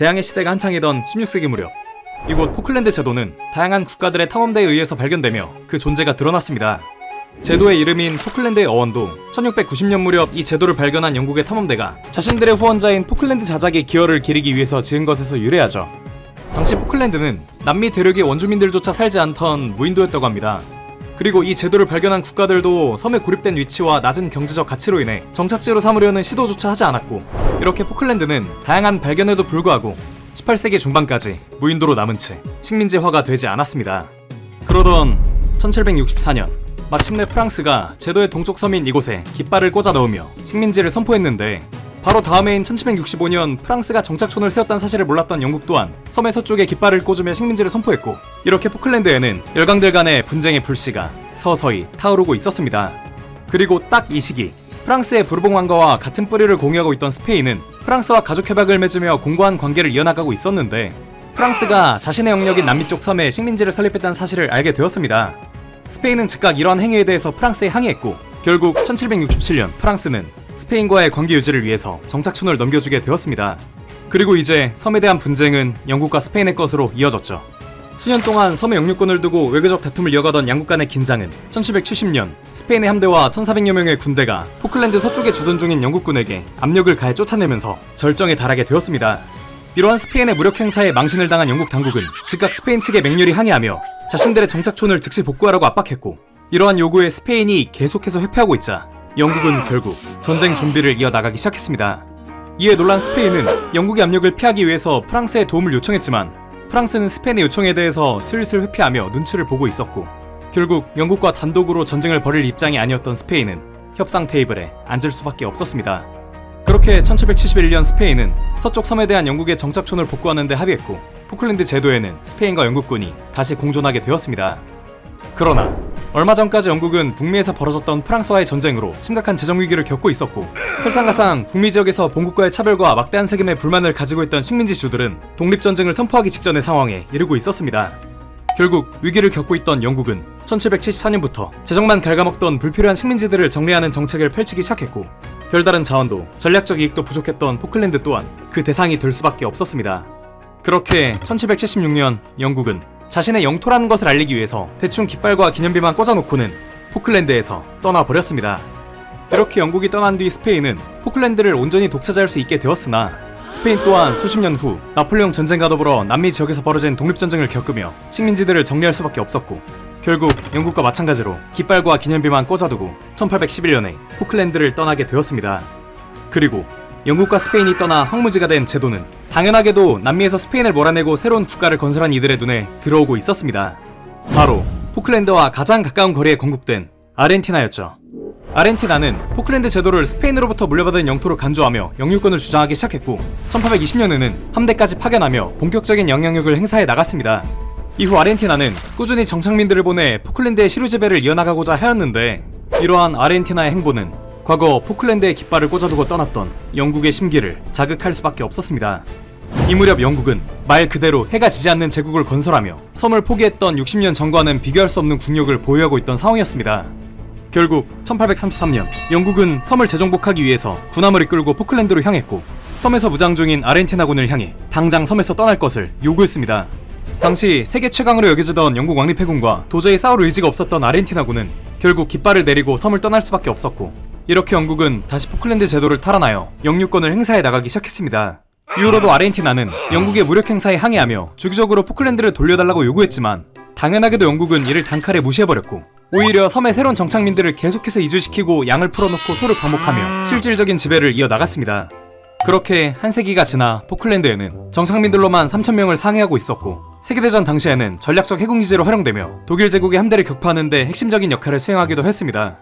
대항해 시대가 한창이던 16세기 무렵, 이곳 포클랜드 제도는 다양한 국가들의 탐험대에 의해서 발견되며 그 존재가 드러났습니다. 제도의 이름인 포클랜드의 어원도 1690년 무렵 이 제도를 발견한 영국의 탐험대가 자신들의 후원자인 포클랜드 자작의 기여를 기리기 위해서 지은 것에서 유래하죠. 당시 포클랜드는 남미 대륙의 원주민들조차 살지 않던 무인도였다고 합니다. 그리고 이 제도를 발견한 국가들도 섬에 고립된 위치와 낮은 경제적 가치로 인해 정착지로 삼으려는 시도조차 하지 않았고, 이렇게 포클랜드는 다양한 발견에도 불구하고 18세기 중반까지 무인도로 남은 채 식민지화가 되지 않았습니다. 그러던 1764년 마침내 프랑스가 제도의 동쪽 섬인 이곳에 깃발을 꽂아 넣으며 식민지를 선포했는데, 바로 다음 해인 1765년 프랑스가 정착촌을 세웠다는 사실을 몰랐던 영국 또한 섬의 서쪽에 깃발을 꽂으며 식민지를 선포했고, 이렇게 포클랜드에는 열강들 간의 분쟁의 불씨가 서서히 타오르고 있었습니다. 그리고 딱 이 시기 프랑스의 부르봉 왕가와 같은 뿌리를 공유하고 있던 스페인은 프랑스와 가족 협약을 맺으며 공고한 관계를 이어나가고 있었는데, 프랑스가 자신의 영역인 남미 쪽 섬에 식민지를 설립했다는 사실을 알게 되었습니다. 스페인은 즉각 이러한 행위에 대해서 프랑스에 항의했고, 결국 1767년 프랑스는 스페인과의 관계 유지를 위해서 정착촌을 넘겨주게 되었습니다. 그리고 이제 섬에 대한 분쟁은 영국과 스페인의 것으로 이어졌죠. 수년 동안 섬의 영유권을 두고 외교적 다툼을 이어가던 양국 간의 긴장은 1770년 스페인의 함대와 1400여 명의 군대가 포클랜드 서쪽에 주둔 중인 영국군에게 압력을 가해 쫓아내면서 절정에 달하게 되었습니다. 이러한 스페인의 무력 행사에 망신을 당한 영국 당국은 즉각 스페인 측에 맹렬히 항의하며 자신들의 정착촌을 즉시 복구하라고 압박했고, 이러한 요구에 스페인이 계속해서 회피하고 있자 영국은 결국 전쟁 준비를 이어나가기 시작했습니다. 이에 놀란 스페인은 영국의 압력을 피하기 위해서 프랑스의 도움을 요청했지만, 프랑스는 스페인의 요청에 대해서 슬슬 회피하며 눈치를 보고 있었고, 결국 영국과 단독으로 전쟁을 벌일 입장이 아니었던 스페인은 협상 테이블에 앉을 수밖에 없었습니다. 그렇게 1771년 스페인은 서쪽 섬에 대한 영국의 정착촌을 복구하는 데 합의했고, 포클랜드 제도에는 스페인과 영국군이 다시 공존하게 되었습니다. 그러나 얼마 전까지 영국은 북미에서 벌어졌던 프랑스와의 전쟁으로 심각한 재정 위기를 겪고 있었고, 설상가상 북미 지역에서 본국과의 차별과 막대한 세금에 불만을 가지고 있던 식민지주들은 독립전쟁을 선포하기 직전의 상황에 이르고 있었습니다. 결국 위기를 겪고 있던 영국은 1774년부터 재정만 갉아먹던 불필요한 식민지들을 정리하는 정책을 펼치기 시작했고, 별다른 자원도 전략적 이익도 부족했던 포클랜드 또한 그 대상이 될 수밖에 없었습니다. 그렇게 1776년 영국은 자신의 영토라는 것을 알리기 위해서 대충 깃발과 기념비만 꽂아놓고는 포클랜드에서 떠나버렸습니다. 이렇게 영국이 떠난 뒤 스페인은 포클랜드를 온전히 독차지할 수 있게 되었으나, 스페인 또한 수십 년 후 나폴레옹 전쟁과 더불어 남미 지역에서 벌어진 독립전쟁을 겪으며 식민지들을 정리할 수밖에 없었고, 결국 영국과 마찬가지로 깃발과 기념비만 꽂아두고 1811년에 포클랜드를 떠나게 되었습니다. 그리고 영국과 스페인이 떠나 황무지가 된 제도는 당연하게도 남미에서 스페인을 몰아내고 새로운 국가를 건설한 이들의 눈에 들어오고 있었습니다. 바로 포클랜드와 가장 가까운 거리에 건국된 아르헨티나였죠. 아르헨티나는 포클랜드 제도를 스페인으로부터 물려받은 영토로 간주하며 영유권을 주장하기 시작했고, 1820년에는 함대까지 파견하며 본격적인 영향력을 행사해 나갔습니다. 이후 아르헨티나는 꾸준히 정착민들을 보내 포클랜드의 시루지배를 이어나가고자 하였는데, 이러한 아르헨티나의 행보는 과거 포클랜드에 깃발을 꽂아두고 떠났던 영국의 심기를 자극할 수밖에 없었습니다. 이 무렵 영국은 말 그대로 해가 지지 않는 제국을 건설하며 섬을 포기했던 60년 전과는 비교할 수 없는 국력을 보유하고 있던 상황이었습니다. 결국 1833년 영국은 섬을 재정복하기 위해서 군함을 이끌고 포클랜드로 향했고, 섬에서 무장 중인 아르헨티나군을 향해 당장 섬에서 떠날 것을 요구했습니다. 당시 세계 최강으로 여겨지던 영국 왕립해군과 도저히 싸울 의지가 없었던 아르헨티나군은 결국 깃발을 내리고 섬을 떠날 수밖에 없었고, 이렇게 영국은 다시 포클랜드 제도를 탈환하여 영유권을 행사해 나가기 시작했습니다. 이후로도 아르헨티나는 영국의 무력 행사에 항의하며 주기적으로 포클랜드를 돌려달라고 요구했지만, 당연하게도 영국은 이를 단칼에 무시해버렸고, 오히려 섬의 새로운 정착민들을 계속해서 이주시키고 양을 풀어놓고 소를 방목하며 실질적인 지배를 이어나갔습니다. 그렇게 한 세기가 지나 포클랜드에는 정착민들로만 3,000명을 상회하고 있었고, 세계대전 당시에는 전략적 해군기지로 활용되며 독일 제국의 함대를 격파하는 데 핵심적인 역할을 수행하기도 했습니다.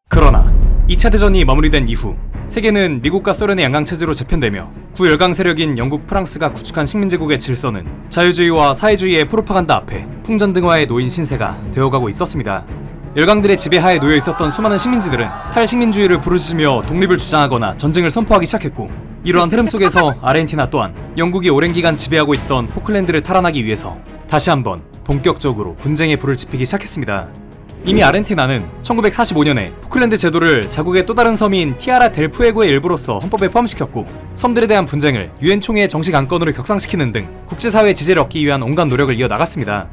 그러나 2차 대전이 마무리된 이후 세계는 미국과 소련의 양강체제로 재편되며 구열강 세력인 영국, 프랑스가 구축한 식민지국의 질서는 자유주의와 사회주의의 프로파간다 앞에 풍전등화에 놓인 신세가 되어가고 있었습니다. 열강들의 지배하에 놓여 있었던 수많은 식민지들은 탈식민주의를 부르짖으며 독립을 주장하거나 전쟁을 선포하기 시작했고, 이러한 흐름 속에서 아르헨티나 또한 영국이 오랜 기간 지배하고 있던 포클랜드를 탈환하기 위해서 다시 한번 본격적으로 분쟁의 불을 지피기 시작했습니다. 이미 아르헨티나는 1945년에 포클랜드 제도를 자국의 또 다른 섬인 티아라 델 푸에고의 일부로서 헌법에 포함시켰고, 섬들에 대한 분쟁을 유엔 총회의 정식 안건으로 격상시키는 등 국제사회의 지지를 얻기 위한 온갖 노력을 이어나갔습니다.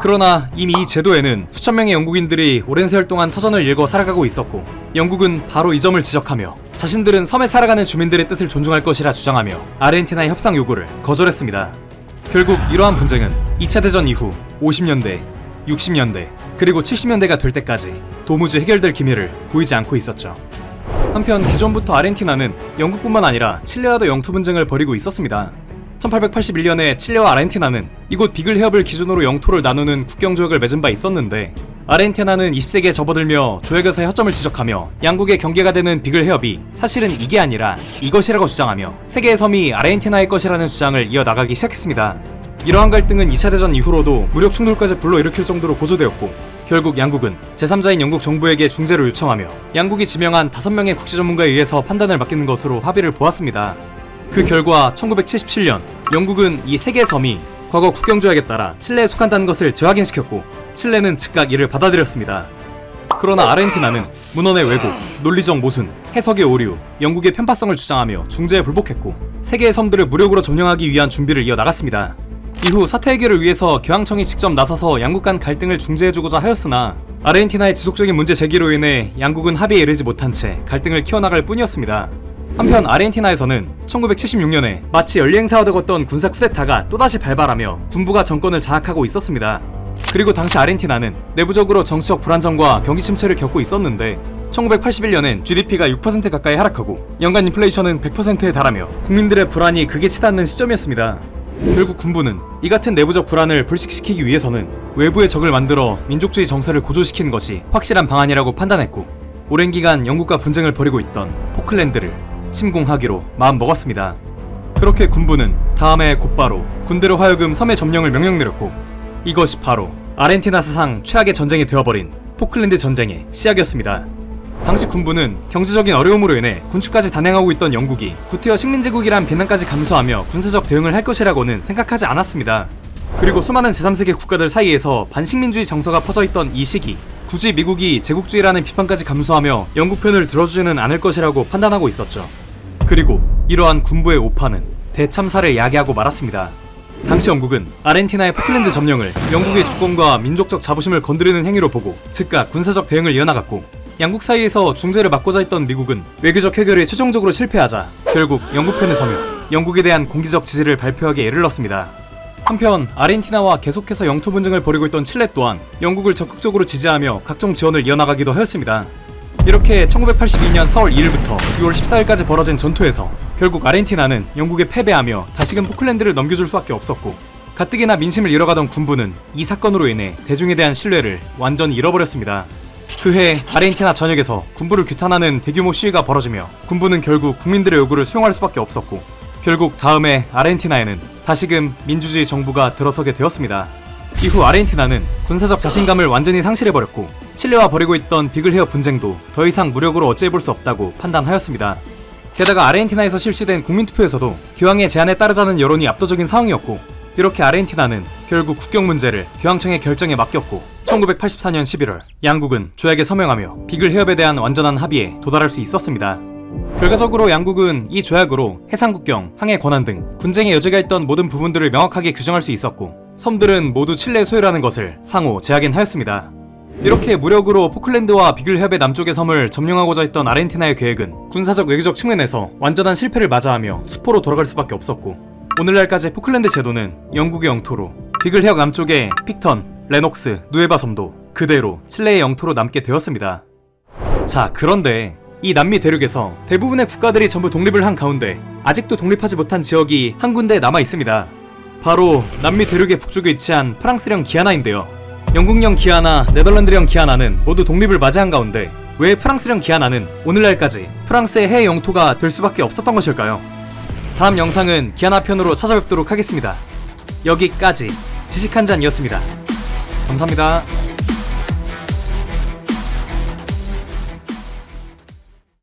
그러나 이미 이 제도에는 수천 명의 영국인들이 오랜 세월 동안 터전을 일궈 살아가고 있었고, 영국은 바로 이 점을 지적하며 자신들은 섬에 살아가는 주민들의 뜻을 존중할 것이라 주장하며 아르헨티나의 협상 요구를 거절했습니다. 결국 이러한 분쟁은 2차 대전 이후 50년대, 60년대, 그리고 70년대가 될 때까지 도무지 해결될 기미를 보이지 않고 있었죠. 한편 기존부터 아르헨티나는 영국뿐만 아니라 칠레와도 영토 분쟁을 벌이고 있었습니다. 1881년에 칠레와 아르헨티나는 이곳 비글 해협을 기준으로 영토를 나누는 국경조약을 맺은 바 있었는데, 아르헨티나는 20세기에 접어들며 조약에서 허점을 지적하며 양국의 경계가 되는 비글 해협이 사실은 이게 아니라 이것이라고 주장하며 세계의 섬이 아르헨티나의 것이라는 주장을 이어나가기 시작했습니다. 이러한 갈등은 2차 대전 이후로도 무력 충돌까지 불러일으킬 정도로 고조되었고, 결국 양국은 제3자인 영국 정부에게 중재를 요청하며 양국이 지명한 5명의 국제 전문가에 의해서 판단을 맡기는 것으로 합의를 보았습니다. 그 결과 1977년 영국은 이 세 개의 섬이 과거 국경조약에 따라 칠레에 속한다는 것을 재확인시켰고, 칠레는 즉각 이를 받아들였습니다. 그러나 아르헨티나는 문헌의 왜곡, 논리적 모순, 해석의 오류, 영국의 편파성을 주장하며 중재에 불복했고, 세 개의 섬들을 무력으로 점령하기 위한 준비를 이어나갔습니다. 이후 사태 해결을 위해서 교황청이 직접 나서서 양국 간 갈등을 중재해주고자 하였으나, 아르헨티나의 지속적인 문제 제기로 인해 양국은 합의에 이르지 못한 채 갈등을 키워나갈 뿐이었습니다. 한편 아르헨티나에서는 1976년에 마치 연례 행사와 되었던 군사 쿠데타가 또다시 발발하며 군부가 정권을 장악하고 있었습니다. 그리고 당시 아르헨티나는 내부적으로 정치적 불안정과 경기 침체를 겪고 있었는데, 1981년엔 GDP가 6% 가까이 하락하고 연간 인플레이션은 100%에 달하며 국민들의 불안이 극에 치닫는 시점이었습니다. 결국 군부는 이 같은 내부적 불안을 불식시키기 위해서는 외부의 적을 만들어 민족주의 정서를 고조시키는 것이 확실한 방안이라고 판단했고, 오랜 기간 영국과 분쟁을 벌이고 있던 포클랜드를 침공하기로 마음먹었습니다. 그렇게 군부는 다음해 곧바로 군대로 하여금 섬의 점령을 명령내렸고, 이것이 바로 아르헨티나 사상 최악의 전쟁이 되어버린 포클랜드 전쟁의 시작이었습니다. 당시 군부는 경제적인 어려움으로 인해 군축까지 단행하고 있던 영국이 구태여 식민지국이란 비난까지 감수하며 군사적 대응을 할 것이라고는 생각하지 않았습니다. 그리고 수많은 제3세계 국가들 사이에서 반식민주의 정서가 퍼져있던 이 시기, 굳이 미국이 제국주의라는 비판까지 감수하며 영국 편을 들어주지는 않을 것이라고 판단하고 있었죠. 그리고 이러한 군부의 오판은 대참사를 야기하고 말았습니다. 당시 영국은 아르헨티나의 포클랜드 점령을 영국의 주권과 민족적 자부심을 건드리는 행위로 보고 즉각 군사적 대응을 이어나갔고, 양국 사이에서 중재를 맡고자 했던 미국은 외교적 해결에 최종적으로 실패하자 결국 영국 편에 서며 영국에 대한 공개적 지지를 발표하기에 이르렀습니다. 한편 아르헨티나와 계속해서 영토 분쟁을 벌이고 있던 칠레 또한 영국을 적극적으로 지지하며 각종 지원을 이어나가기도 하였습니다. 이렇게 1982년 4월 2일부터 6월 14일까지 벌어진 전투에서 결국 아르헨티나는 영국에 패배하며 다시금 포클랜드를 넘겨줄 수밖에 없었고, 가뜩이나 민심을 잃어가던 군부는 이 사건으로 인해 대중에 대한 신뢰를 완전히 잃어버렸습니다. 그해 아르헨티나 전역에서 군부를 규탄하는 대규모 시위가 벌어지며 군부는 결국 국민들의 요구를 수용할 수밖에 없었고, 결국 다음해 아르헨티나에는 다시금 민주주의 정부가 들어서게 되었습니다. 이후 아르헨티나는 군사적 자신감을 완전히 상실해버렸고, 칠레와 벌이고 있던 비글 해협 분쟁도 더 이상 무력으로 어찌해볼 수 없다고 판단하였습니다. 게다가 아르헨티나에서 실시된 국민투표에서도 교황의 제안에 따르자는 여론이 압도적인 상황이었고, 이렇게 아르헨티나는 결국 국경 문제를 교황청의 결정에 맡겼고, 1984년 11월 양국은 조약에 서명하며 비글 해협에 대한 완전한 합의에 도달할 수 있었습니다. 결과적으로 양국은 이 조약으로 해상국경, 항해 권한 등 분쟁의 여지가 있던 모든 부분들을 명확하게 규정할 수 있었고, 섬들은 모두 칠레의 소유라는 것을 상호 재확인하였습니다. 이렇게 무력으로 포클랜드와 비글 해협의 남쪽의 섬을 점령하고자 했던 아르헨티나의 계획은 군사적 외교적 측면에서 완전한 실패를 맞이하며 수포로 돌아갈 수밖에 없었고, 오늘날까지 포클랜드 제도는 영국의 영토로, 비글 해협 남쪽의 픽턴, 레녹스, 누에바 섬도 그대로 칠레의 영토로 남게 되었습니다. 자, 그런데 이 남미 대륙에서 대부분의 국가들이 전부 독립을 한 가운데 아직도 독립하지 못한 지역이 한 군데 남아 있습니다. 바로 남미 대륙의 북쪽에 위치한 프랑스령 기아나인데요. 영국령 기아나, 네덜란드령 기아나는 모두 독립을 맞이한 가운데 왜 프랑스령 기아나는 오늘날까지 프랑스의 해외 영토가 될 수밖에 없었던 것일까요? 다음 영상은 기아나 편으로 찾아뵙도록 하겠습니다. 여기까지 지식한잔이었습니다. 감사합니다.